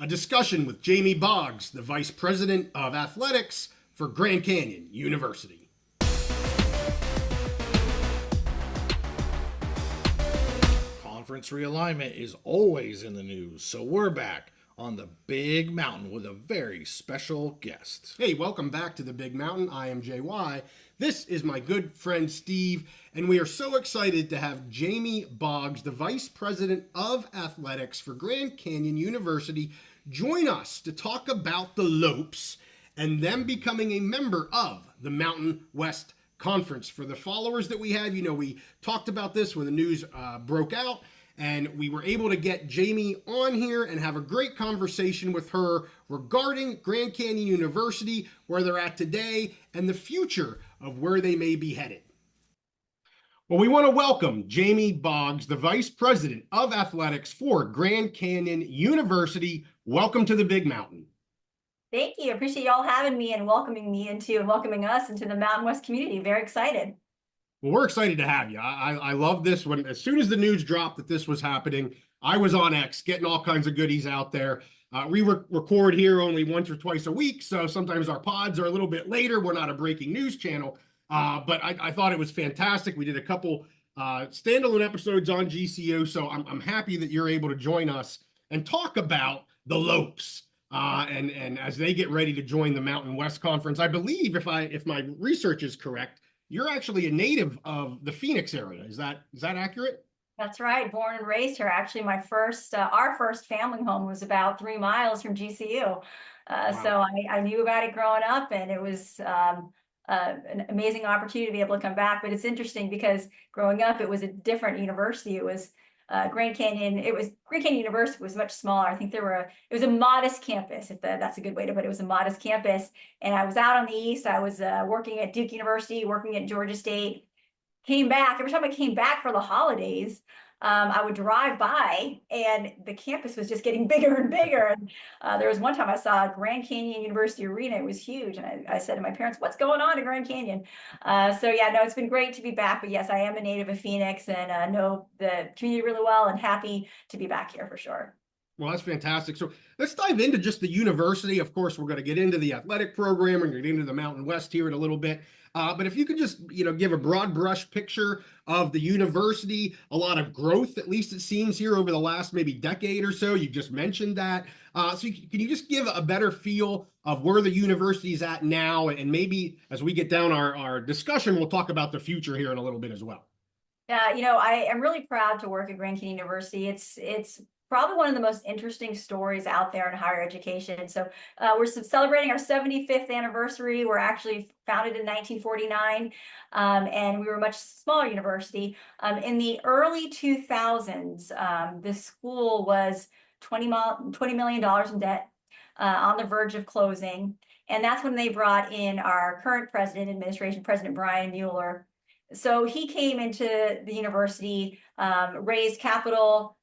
a discussion with Jamie Boggs, the Vice President of Athletics for Grand Canyon University. Conference realignment is always in the news, so we're back on the Big Mountain with a very special guest. Hey, welcome back to the Big Mountain. I am JY. This is my good friend Steve, and we are so excited to have Jamie Boggs, the Vice President of Athletics for Grand Canyon University, join us to talk about the Lopes and them becoming a member of the Mountain West Conference. For the followers that we have, we talked about this when the news broke out, and we were able to get Jamie on here and have a great conversation with her regarding Grand Canyon University, where they're at today, and the future of where they may be headed. Well, we want to welcome Jamie Boggs, the Vice President of Athletics for Grand Canyon University. Welcome to the Big Mountain. Thank you. Appreciate y'all having me and welcoming us into the Mountain West community. Very excited. Well, we're excited to have you. I love this. As soon as the news dropped that this was happening, I was on X getting all kinds of goodies out there. We record here only once or twice a week, so sometimes our pods are a little bit later. We're not a breaking news channel, but I thought it was fantastic. We did a couple standalone episodes on GCU, so I'm happy that you're able to join us and talk about the Lopes. And as they get ready to join the Mountain West Conference, I believe if my research is correct, you're actually a native of the Phoenix area. Is that accurate? That's right. Born and raised here. Actually, our first family home was about 3 miles from GCU. Wow. So I knew about it growing up, and it was an amazing opportunity to be able to come back. But it's interesting because growing up, it was a different university. It was Grand Canyon University was much smaller. I think it was a modest campus, if that's a good way to put it. It was a modest campus. And I was out on the east. I was working at Duke University, working at Georgia State. Came back. Every time I came back for the holidays, I would drive by and the campus was just getting bigger and bigger. And there was one time I saw Grand Canyon University Arena. It was huge. And I said to my parents, what's going on in Grand Canyon? It's been great to be back. But yes, I am a native of Phoenix and know the community really well and happy to be back here for sure. Well, that's fantastic. So let's dive into just the university. Of course, we're going to get into the athletic program. We're going to get into the Mountain West here in a little bit. But if you could just, give a broad brush picture of the university, a lot of growth, at least it seems here over the last maybe decade or so. You just mentioned that. Can you just give a better feel of where the university is at now? And maybe as we get down our discussion, we'll talk about the future here in a little bit as well. I am really proud to work at Grand Canyon University. It's probably one of the most interesting stories out there in higher education. So we're celebrating our 75th anniversary. We're actually founded in 1949, and we were a much smaller university. In the early 2000s, the school was $20 million in debt, on the verge of closing. And that's when they brought in our current administration, President Brian Mueller. So he came into the university, raised capital,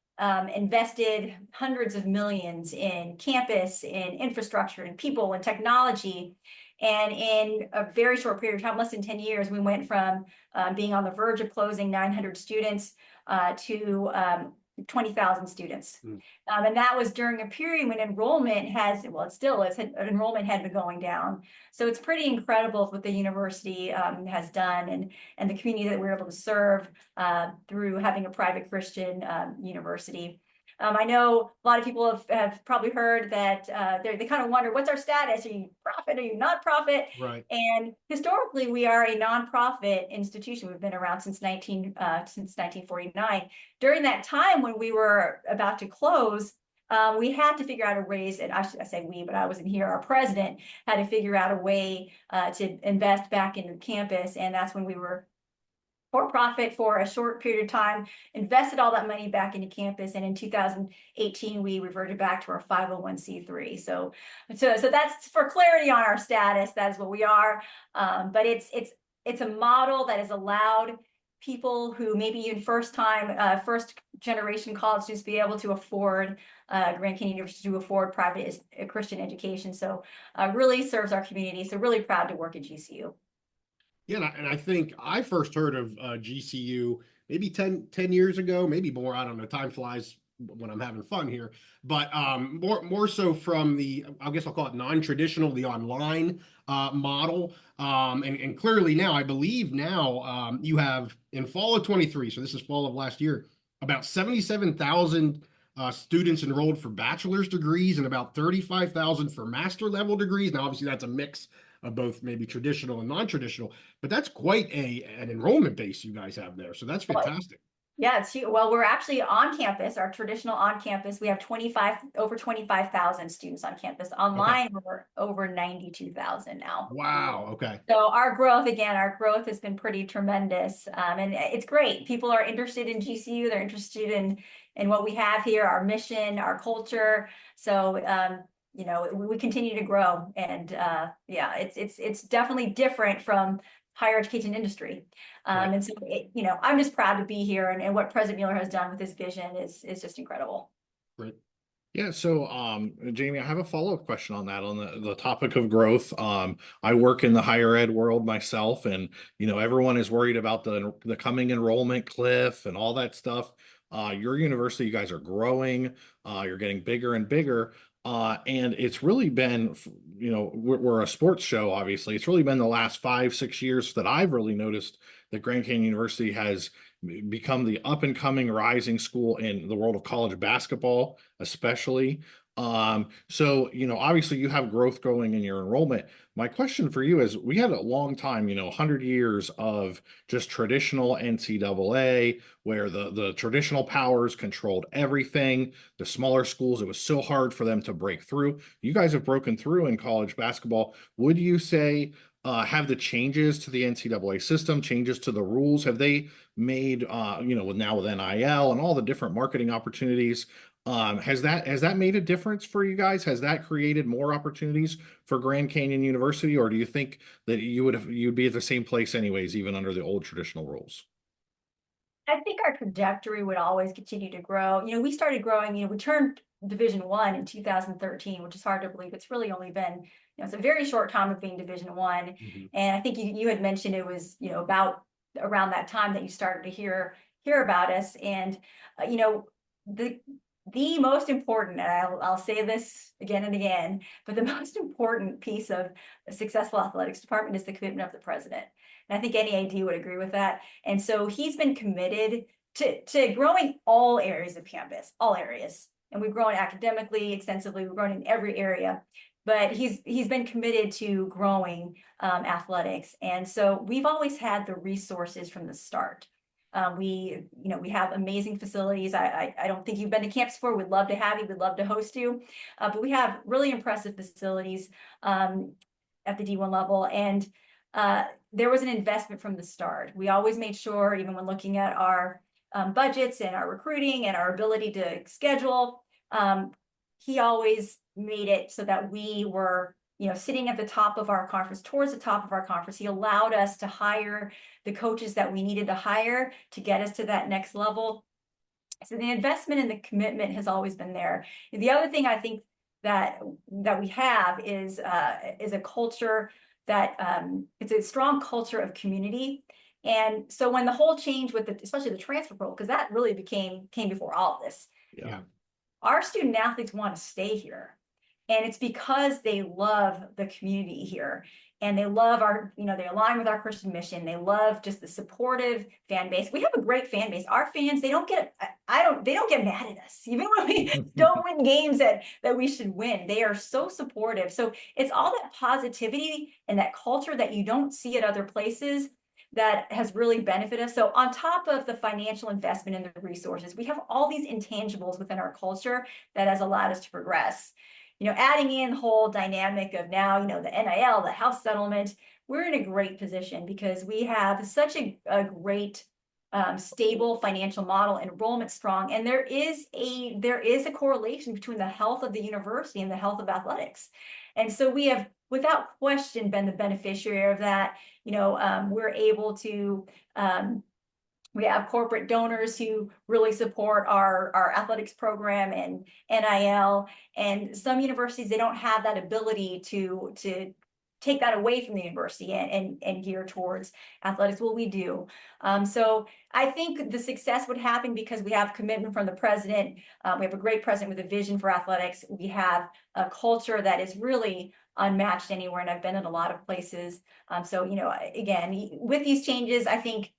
invested hundreds of millions in campus, in infrastructure, in people, and technology. And in a very short period of time, less than 10 years, we went from being on the verge of closing 900 students to 20,000 students. And that was during a period when enrollment enrollment had been going down. So it's pretty incredible what the university has done and the community that we're able to serve through having a private Christian university. I know a lot of people have probably heard that they kind of wonder, what's our status? Are you profit? Are you not profit? Right. And historically, we are a nonprofit institution. We've been around since 1949. During that time when we were about to close, we had to figure out a ways, and I say we, but I wasn't here. Our president had to figure out a way to invest back into the campus, and that's when we were for profit for a short period of time, invested all that money back into campus, and in 2018 we reverted back to our 501c3. So that's for clarity on our status. That is what we are. But it's a model that has allowed people who maybe in first generation college students be able to afford Grand Canyon University, to afford private Christian education. So really serves our community. So really proud to work at GCU. Yeah, and I think I first heard of GCU maybe 10 years ago, maybe more. I don't know. Time flies when I'm having fun here, but more so from the, I guess I'll call it non-traditional, the online model. And clearly now, I believe now you have in fall of 23, so this is fall of last year, about 77,000 students enrolled for bachelor's degrees and about 35,000 for master level degrees. Now, obviously, that's a mix of both maybe traditional and non-traditional, but that's quite an enrollment base you guys have there. So that's fantastic. Yeah, it's well, we're actually on campus, our traditional on campus. We have over 25,000 students on campus. Online, we're over 92,000 now. Wow. Okay. So our growth has been pretty tremendous. And it's great. People are interested in GCU. They're interested in what we have here, our mission, our culture. So, you know, we continue to grow, and yeah, it's definitely different from higher education industry. Right. And so, you know, I'm just proud to be here, and what President Mueller has done with his vision is just incredible. Right. Yeah, so Jamie, I have a follow-up question on that, on the topic of growth. I work in the higher ed world myself, and you know, everyone is worried about the coming enrollment cliff and all that stuff. Your university, you guys are growing, you're getting bigger and bigger. And it's really been, you know, we're a sports show, obviously. It's really been the last 5-6 years that I've really noticed that Grand Canyon University has become the up and coming rising school in the world of college basketball, especially. So, you know, obviously you have growth going in your enrollment. My question for you is, we had a long time, you know, 100 years of just traditional NCAA, where the traditional powers controlled everything. The smaller schools, it was so hard for them to break through. You guys have broken through in college basketball. Would you say, have the changes to the NCAA system, changes to the rules, have they made, you know, with NIL and all the different marketing opportunities, has that made a difference for you guys? Has that created more opportunities for Grand Canyon University, or do you think that you'd be at the same place anyways, even under the old traditional rules? I think our trajectory would always continue to grow. You know, we started growing, you know, we turned Division I in 2013, which is hard to believe. It's really only been, you know, it's a very short time of being Division I. And I think you had mentioned it was, you know, about around that time that you started to hear about us. And you know, the most important, and I'll say this again and again, but the most important piece of a successful athletics department is the commitment of the president. And I think any AD would agree with that. And so he's been committed to growing all areas of campus, all areas. And we've grown academically extensively. We've grown in every area. But he's been committed to growing athletics. And so we've always had the resources from the start. We have amazing facilities. I don't think you've been to campus before. We'd love to have you. We'd love to host you. But we have really impressive facilities at the D1 level. And there was an investment from the start. We always made sure, even when looking at our budgets and our recruiting and our ability to schedule, he always made it so that we were, you know, sitting at the top of our conference, towards the top of our conference. He allowed us to hire the coaches that we needed to hire to get us to that next level. So the investment and the commitment has always been there. The other thing I think that we have is a culture that it's a strong culture of community. And so when the whole change with especially the transfer portal, because that really came before all of this. Yeah. Our student athletes want to stay here. And it's because they love the community here, and they love they align with our Christian mission. They love just the supportive fan base. We have a great fan base. Our fans, they don't get mad at us, even when we don't win games that we should win. They are so supportive. So it's all that positivity and that culture that you don't see at other places that has really benefited us. So on top of the financial investment and the resources, we have all these intangibles within our culture that has allowed us to progress. You know, adding in the whole dynamic of now, you know, the NIL, the house settlement, we're in a great position because we have such a great stable financial model, enrollment strong, and there is a correlation between the health of the university and the health of athletics. And so we have, without question, been the beneficiary of that. You know, we're able to we have corporate donors who really support our athletics program and NIL. And some universities, they don't have that ability to take that away from the university and gear towards athletics. Well, we do. So I think the success would happen because we have commitment from the president. We have a great president with a vision for athletics. We have a culture that is really unmatched anywhere, and I've been in a lot of places. So, you know, again, with these changes, I think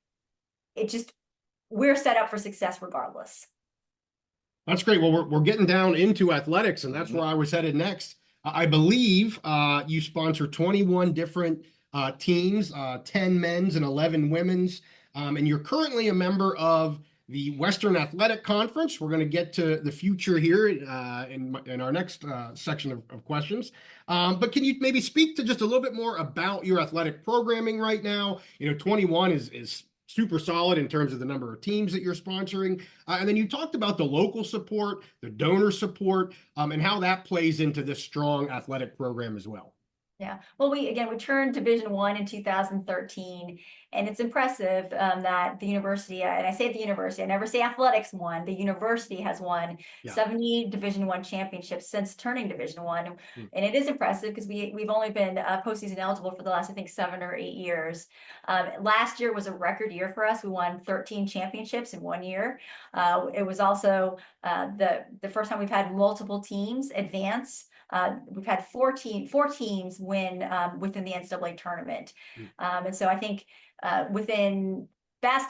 we're set up for success regardless. That's great. Well, we're getting down into athletics, and that's where I was headed next. I believe you sponsor 21 different teams, 10 men's and 11 women's, and you're currently a member of the Western Athletic Conference. We're going to get to the future here in our next section of questions. But can you maybe speak to just a little bit more about your athletic programming right now? You know, 21 is super solid in terms of the number of teams that you're sponsoring. And then you talked about the local support, the donor support, and how that plays into this strong athletic program as well. Yeah, well, we turned Division I in 2013, and it's impressive that the university, and I say the university, I never say athletics won, the university has won 70 Division I championships since turning Division I, and it is impressive because we've only been postseason eligible for the last, I think, 7 or 8 years. Last year was a record year for us. We won 13 championships in 1 year. It was also the first time we've had multiple teams advance. We've had four teams win within the NCAA tournament. And so I think within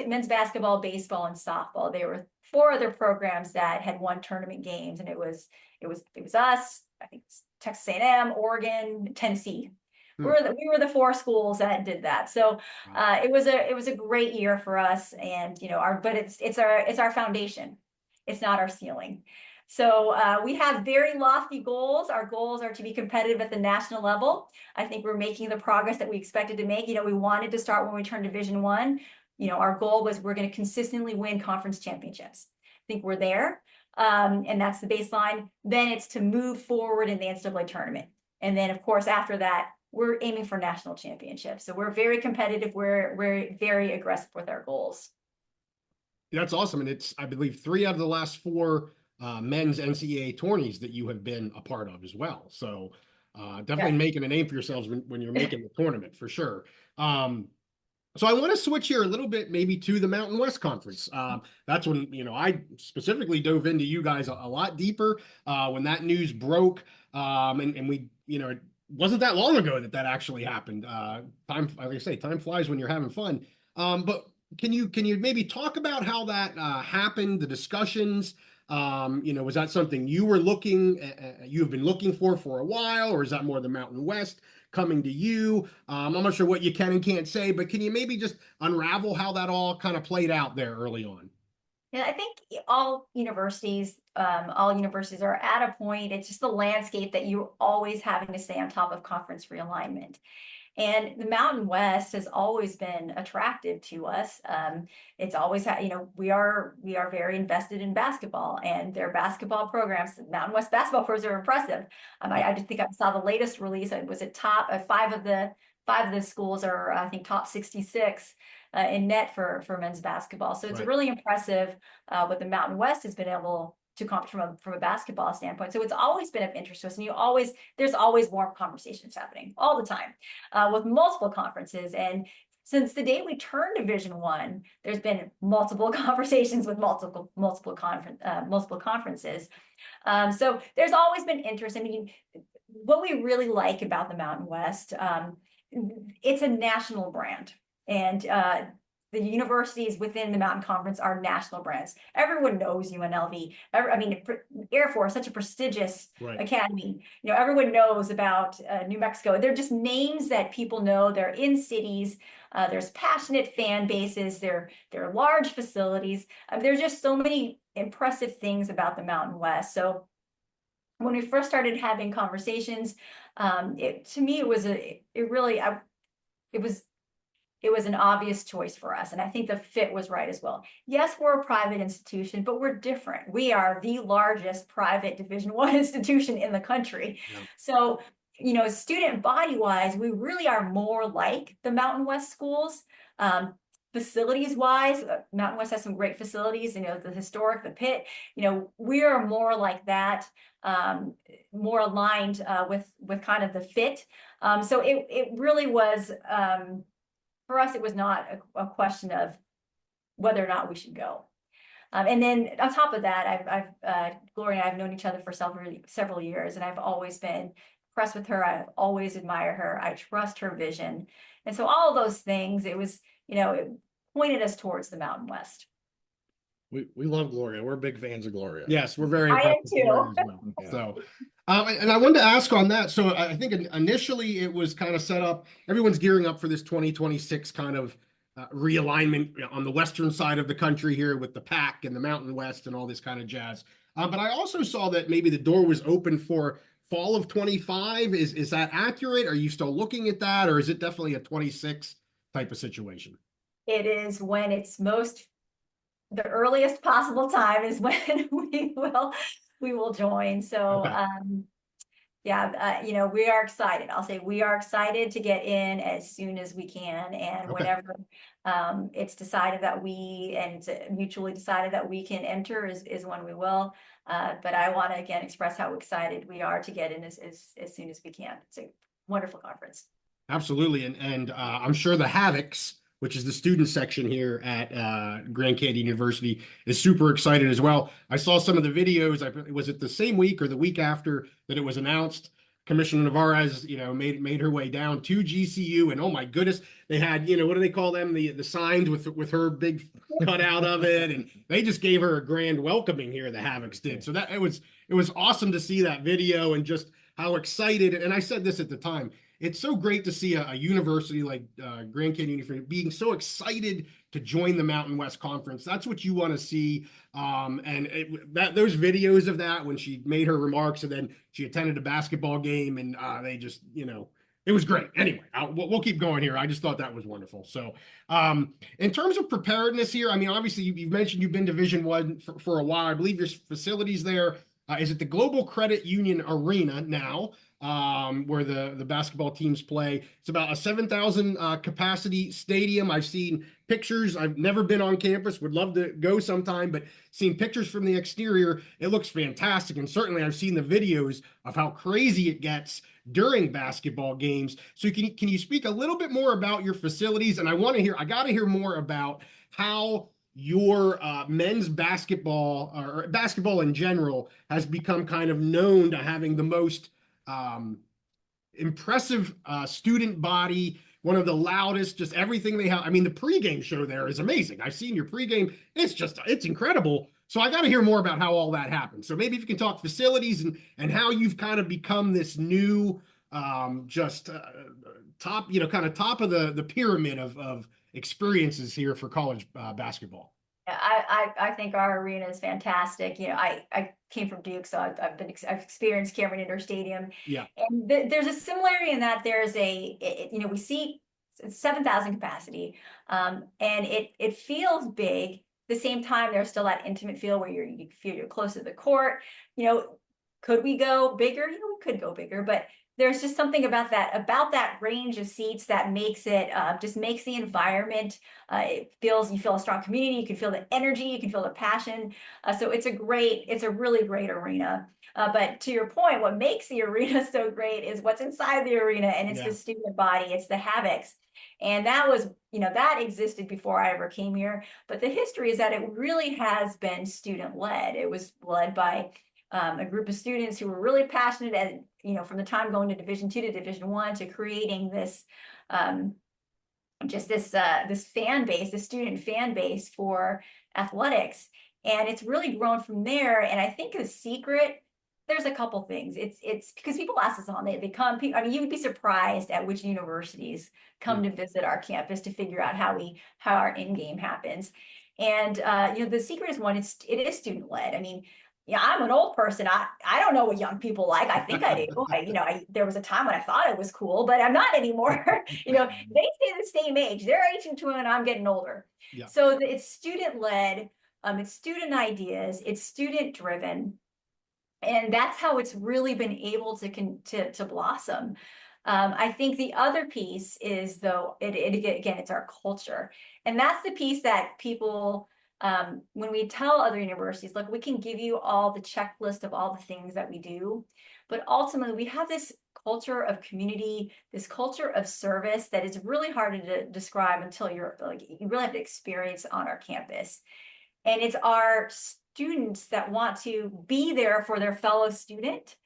men's basketball, baseball, and softball, there were 4 other programs that had won tournament games, and it was us, I think Texas A&M, Oregon, Tennessee. We were the 4 schools that did that. So it was a great year for us, and you know, but it's our foundation. It's not our ceiling. So we have very lofty goals. Our goals are to be competitive at the national level. I think we're making the progress that we expected to make. You know, we wanted to start when we turned Division I. You know, our goal was we're going to consistently win conference championships. I think we're there, and that's the baseline. Then it's to move forward in the NCAA tournament. And then, of course, after that, we're aiming for national championships. So we're very competitive. We're very aggressive with our goals. That's awesome. And it's, I believe, 3 out of the last 4 men's NCAA tourneys that you have been a part of as well. So definitely making a name for yourselves when you're making the tournament for sure. So I want to switch here a little bit maybe to the Mountain West Conference. That's when, you know, I specifically dove into you guys a lot deeper when that news broke. And we, you know, it wasn't that long ago that actually happened. Like I say, time flies when you're having fun. But can you maybe talk about how that happened, the discussions? You know, was that something you were you've been looking for a while, or is that more the Mountain West coming to you? I'm not sure what you can and can't say, but can you maybe just unravel how that all kind of played out there early on? Yeah, I think all universities are at a point. It's just the landscape that you're always having to stay on top of conference realignment. And the Mountain West has always been attractive to us. It's always, you know, we are very invested in basketball, and their basketball programs, Mountain West basketball programs, are impressive. I just think I saw the latest release. It was at top 5 of the schools are, I think, top 66 in net for men's basketball. So it's really impressive what the Mountain West has been able to accomplish from a basketball standpoint. So it's always been of interest to us, and there's always more conversations happening all the time with multiple conferences. And since the day we turned Division I, there's been multiple conversations with multiple conferences. So there's always been interest. I mean, what we really like about the Mountain West, it's a national brand, and the universities within the Mountain Conference are national brands. Everyone knows UNLV. Air Force, such a prestigious academy. You know, everyone knows about New Mexico. They're just names that people know. They're in cities. There's passionate fan bases. They're large facilities. There's just so many impressive things about the Mountain West. So when we first started having conversations, to me, it was an obvious choice for us. And I think the fit was right as well. Yes, we're a private institution, but we're different. We are the largest private Division I institution in the country. Yeah. So, you know, student body wise, we really are more like the Mountain West schools. facilities wise, Mountain West has some great facilities, the historic, the pit, we are more like that, more aligned with kind of the fit. So it really was, for us, it was not a question of whether or not we should go. And then on top of that, Gloria and I have known each other for several years, and I've always been impressed with her. I always admire her. I trust her vision. And so all of those things, it was, it pointed us towards the Mountain West. We love Gloria. We're big fans of Gloria. Yes, we're very I am impressed with Gloria too. as well. Yeah. So, and I wanted to ask on that. So I think initially it was kind of set up, everyone's gearing up for this 2026 kind of realignment on the western side of the country here with the PAC and the Mountain West and all this kind of jazz. But I also saw that maybe the door was open for fall of 25. Is that accurate? Are you still looking at that, or is it definitely a 26 type of situation? It is when it's the earliest possible time is when we will join. So, Okay. yeah, we are excited. I'll say we are excited to get in as soon as we can, and Okay. whenever it's decided that mutually decided that we can enter is when we will. But I want to again express how excited we are to get in as soon as we can. It's a wonderful conference. Absolutely, and I'm sure the Havocs, which is the student section here at Grand Canyon University, is super excited as well. I saw some of the videos. Was it the same week or the week after that it was announced? Commissioner Navarez, made her way down to GCU, and oh my goodness, they had, what do they call them? The signs with her big cutout of it, and they just gave her a grand welcoming here. The Havocs did. So that it was awesome to see that video and just how excited. And I said this at the time. It's so great to see a university like Grand Canyon University being so excited to join the Mountain West Conference. That's what you want to see. And those videos of that when she made her remarks and then she attended a basketball game and they just, it was great. Anyway, we'll keep going here. I just thought that was wonderful. So in terms of preparedness here, I mean, obviously you've mentioned you've been Division I for a while. I believe your facilities there. Is it the Global Credit Union Arena now? Where the basketball teams play. It's about a 7,000 capacity stadium. I've seen pictures. I've never been on campus. Would love to go sometime, but seen pictures from the exterior. It looks fantastic. And certainly I've seen the videos of how crazy it gets during basketball games. So can you speak a little bit more about your facilities? And I got to hear more about how your men's basketball or basketball in general has become kind of known to having the most impressive student body, one of the loudest, just everything they have. I mean, the pregame show there is amazing. I've seen your pregame. It's incredible. So I got to hear more about how all that happened. So maybe if you can talk facilities and how you've kind of become this new, top, kind of top of the pyramid of experiences here for college basketball. I think our arena is fantastic. I came from Duke, so I've experienced Cameron Indoor Stadium. Yeah. And there's a similarity in that there's we see 7,000 capacity, and it feels big. At the same time, there's still that intimate feel where you feel you're close to the court. Could we go bigger? We could go bigger, but there's just something about that range of seats that makes it just makes the environment. You feel a strong community. You can feel the energy. You can feel the passion. So it's a really great arena. But to your point, what makes the arena so great is what's inside the arena, and it's the student body. It's the Havocs. And that was, that existed before I ever came here. But the history is that it really has been student led. It was led by a group of students who were really passionate and, from the time going to Division II to Division I to creating this, this fan base, this student fan base for athletics. And it's really grown from there. And I think the secret, there's a couple things. It's because people ask us on, they come, I mean, you would be surprised at which universities come to visit our campus to figure out how our in-game happens. And, the secret is one, it is student led. I mean, I'm an old person. I don't know what young people like. I think I do. There was a time when I thought it was cool, but I'm not anymore. They stay the same age. They're aging to and I'm getting older. Yeah. So it's student led. It's student ideas. It's student driven. And that's how it's really been able to blossom. I think the other piece is, though, again, it's our culture. And that's the piece that people, when we tell other universities, look, we can give you all the checklist of all the things that we do, but ultimately we have this culture of community, this culture of service that is really hard to describe until you're like, you really have to experience on our campus. And it's our students that want to be there for their fellow student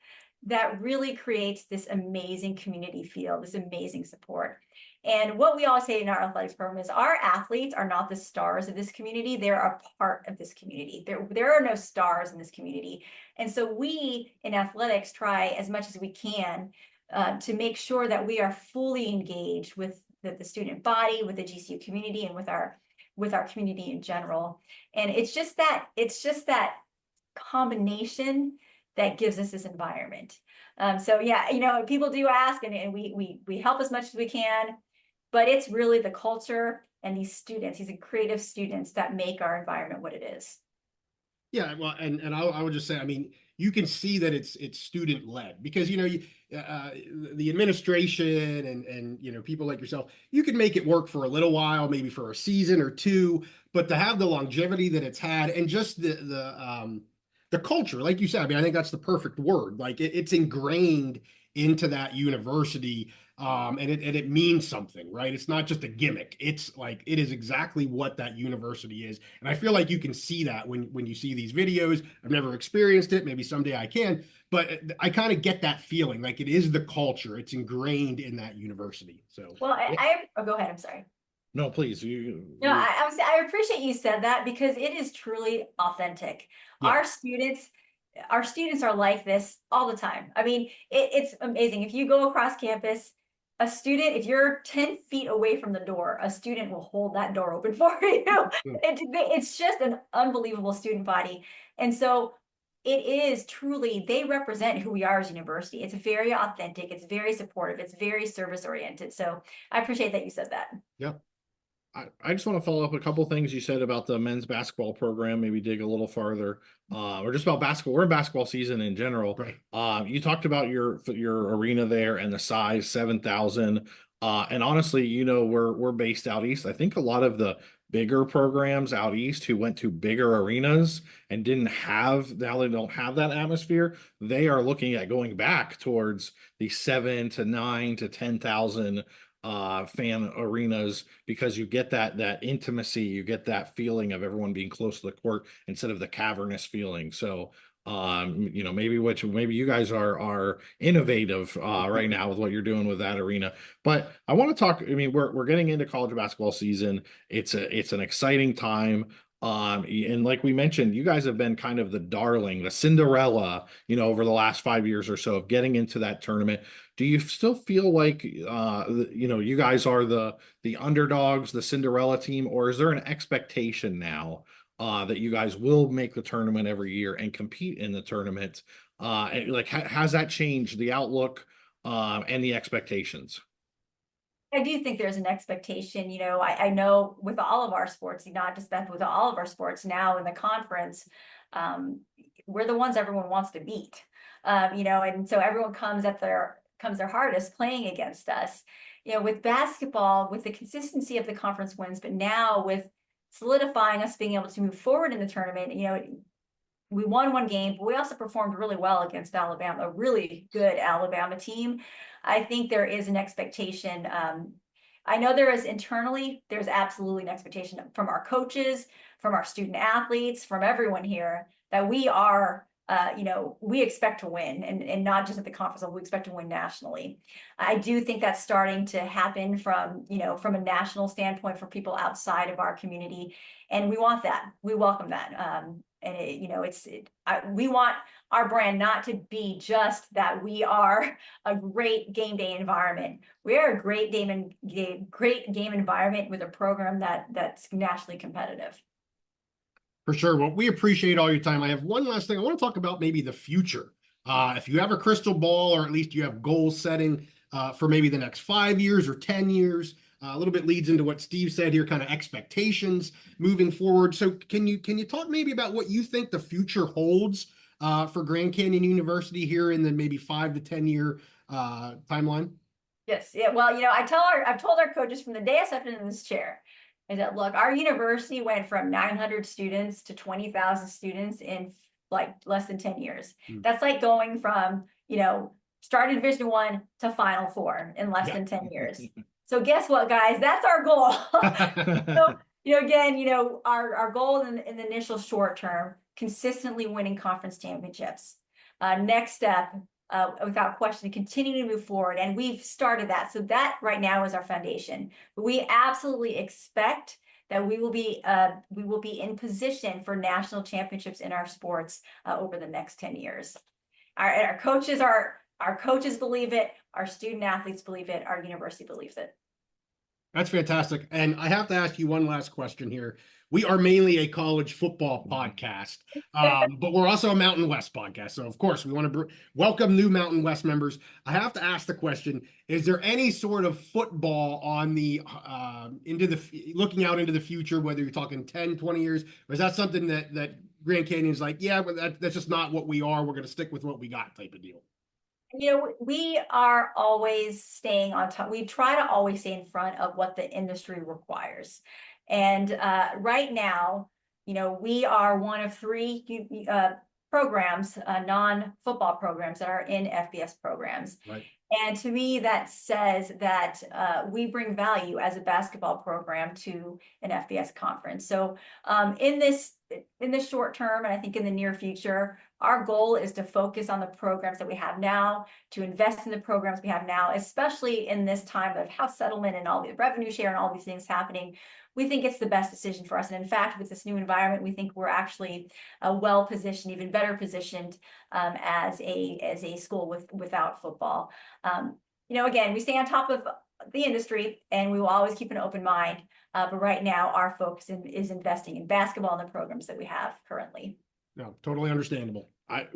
that really creates this amazing community feel, this amazing support. And what we always say in our athletics program is our athletes are not the stars of this community. They're a part of this community. There are no stars in this community. And so we in athletics try as much as we can to make sure that we are fully engaged with the student body, with the GCU community, and with our community in general. And it's just that combination that gives us this environment. So yeah, people do ask, and we help as much as we can, but it's really the culture and these students, these creative students, that make our environment what it is. Yeah, well, and I would just say, I mean, you can see that it's student led, because the administration and people like yourself, you can make it work for a little while, maybe for a season or two, but to have the longevity that it's had, and just the culture, like you said, I mean, I think that's the perfect word. Like it's ingrained into that university, and it means something, right? It's not just a gimmick. It's like it is exactly what that university is, and I feel like you can see that when you see these videos. I've never experienced it. Maybe someday I can, but I kind of get that feeling like it is the culture. It's ingrained in that university. So, Well, go ahead. I'm sorry. No, please. No, I appreciate you said that, because it is truly authentic. Yeah. Our students are like this all the time. I mean, it's amazing. If you go across campus, a student, if you're 10 feet away from the door, a student will hold that door open for you. It's just an unbelievable student body. And so it is truly, they represent who we are as a university. It's very authentic. It's very supportive. It's very service oriented. So I appreciate that you said that. yeah. I just want to follow up a couple things you said about the men's basketball program, maybe dig a little farther, or just about basketball. We're in basketball season in general. Right. You talked about your arena there and the size, 7,000. And honestly, we're based out east. I think a lot of the bigger programs out east who went to bigger arenas and now they don't have that atmosphere. They are looking at going back towards the 7 to 9 to 10,000 fan arenas, because you get that intimacy, you get that feeling of everyone being close to the court instead of the cavernous feeling. So maybe you guys are innovative right now with what you're doing with that arena. But I want to talk, I mean, we're getting into college basketball season. It's an exciting time. And like we mentioned, you guys have been kind of the darling, the Cinderella, over the last 5 years or so of getting into that tournament. Do you still feel like, you guys are the underdogs, the Cinderella team, or is there an expectation now that you guys will make the tournament every year and compete in the tournament? Has that changed the outlook and the expectations? I do think there's an expectation. I know with all of our sports, not just that, with all of our sports now in the conference, we're the ones everyone wants to beat. And so everyone comes their hardest playing against us. With basketball, with the consistency of the conference wins, but now with solidifying us being able to move forward in the tournament, we won one game, but we also performed really well against Alabama, a really good Alabama team. I think there is an expectation. I know there's absolutely an expectation from our coaches, from our student athletes, from everyone here, that we are, we expect to win, and not just at the conference level, we expect to win nationally. I do think that's starting to happen from a national standpoint for people outside of our community. And we want that. We welcome that. We want our brand not to be just that we are a great game day environment. We are a great game environment with a program that's nationally competitive. For sure. Well, we appreciate all your time. I have one last thing. I want to talk about maybe the future. If you have a crystal ball, or at least you have goal setting for maybe the next 5 years or 10 years, a little bit leads into what Steve said here, kind of expectations moving forward. So can you talk maybe about what you think the future holds for Grand Canyon University here in the maybe 5 to 10 year timeline? Yes, yeah, well, I've told our coaches from the day I stepped into this chair, is that, look, our university went from 900 students to 20,000 students in like less than 10 years. Mm. That's like going from, starting Division I to Final Four in less Yeah. than 10 years. So guess what, guys? That's our goal. So, again, our goal in the initial short term, consistently winning conference championships. Next step, without question, continue to move forward. And we've started that. So that right now is our foundation. But we absolutely expect that we will be in position for national championships in our sports over the next 10 years. Our coaches believe it, our student athletes believe it, our university believes it. That's fantastic. And I have to ask you one last question here. We are mainly a college football podcast, but we're also a Mountain West podcast. So, of course, we want to welcome new Mountain West members. I have to ask the question, is there any sort of football on the looking out into the future, whether you're talking 10, 20 years, or is that something that Grand Canyon is like, yeah, but that's just not what we are. We're going to stick with what we got type of deal? We are always staying on top. We try to always stay in front of what the industry requires. And right now, we are one of 3 programs, non-football programs that are in FBS programs. Right. And to me, that says that we bring value as a basketball program to an FBS conference. So in this short term, and I think in the near future, our goal is to focus on the programs that we have now, to invest in the programs we have now, especially in this time of house settlement and all the revenue share and all these things happening. We think it's the best decision for us. And in fact, with this new environment, we think we're actually well positioned, even better positioned as a school without football. Again, we stay on top of the industry and we will always keep an open mind. But right now, our focus is investing in basketball and the programs that we have currently. No, totally understandable.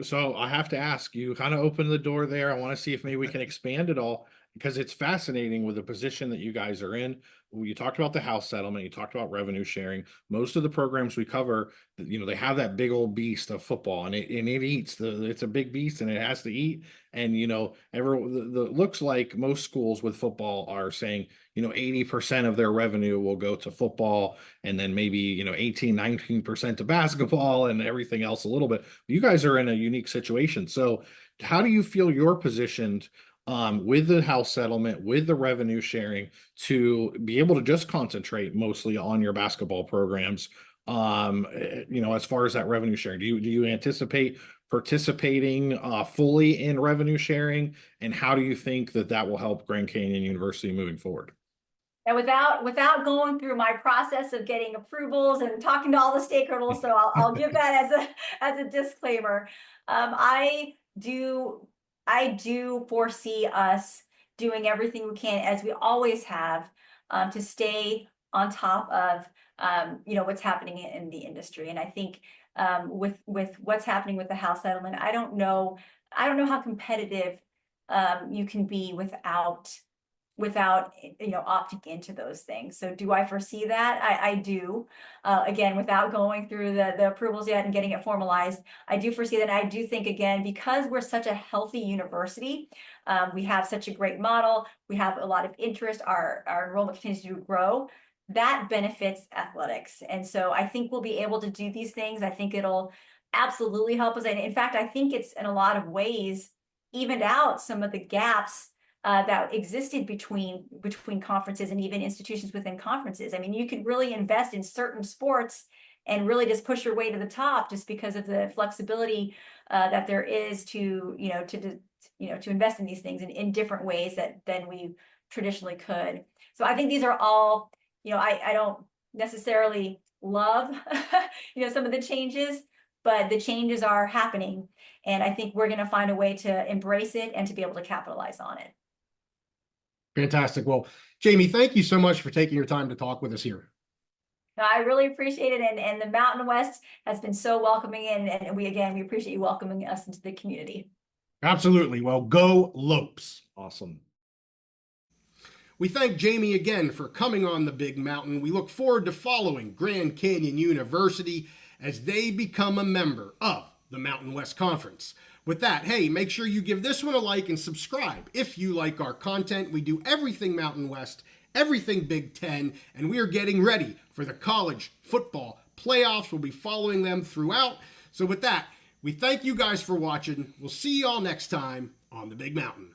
So I have to ask, you kind of opened the door there. I want to see if maybe we can expand it all, because it's fascinating with the position that you guys are in. You talked about the house settlement, you talked about revenue sharing. Most of the programs we cover, they have that big old beast of football, and it eats. It's a big beast and it has to eat. And looks like most schools with football are saying 80% of their revenue will go to football, and then maybe 18-19% to basketball, and everything else a little bit. You guys are in a unique situation. So how do you feel you're positioned with the house settlement, with the revenue sharing, to be able to just concentrate mostly on your basketball programs? As far as that revenue sharing, do you anticipate participating fully in revenue sharing, and how do you think that will help Grand Canyon University moving forward? And without going through my process of getting approvals and talking to all the stakeholders, so I'll give that as a disclaimer. I do foresee us doing everything we can, as we always have, to stay on top of what's happening in the industry. And I think with what's happening with the house settlement, I don't know how competitive you can be without opting into those things. So do I foresee that? I do. Again, without going through the approvals yet and getting it formalized, I do foresee that. I do think, again, because we're such a healthy university, we have such a great model, we have a lot of interest, our enrollment continues to grow, that benefits athletics. And so I think we'll be able to do these things. I think it'll absolutely help us. And in fact, I think it's in a lot of ways evened out some of the gaps that existed between conferences and even institutions within conferences. I mean, you could really invest in certain sports and really just push your way to the top, just because of the flexibility that there is to invest in these things in different ways than we traditionally could. So I think these are all, I don't necessarily love some of the changes, but the changes are happening, and I think we're going to find a way to embrace it and to be able to capitalize on it. Fantastic. Well, Jamie, thank you so much for taking your time to talk with us here. I really appreciate it. And the Mountain West has been so welcoming, and we appreciate you welcoming us into the community. Absolutely. Well, go Lopes. Awesome. We thank Jamie again for coming on the Big Mountain. We look forward to following Grand Canyon University as they become a member of the Mountain West Conference. With that, hey, make sure you give this one a like and subscribe if you like our content. We do everything Mountain West, everything Big Ten, and we are getting ready for the college football playoffs. We'll be following them throughout. So with that, we thank you guys for watching. We'll see you all next time on the Big Mountain.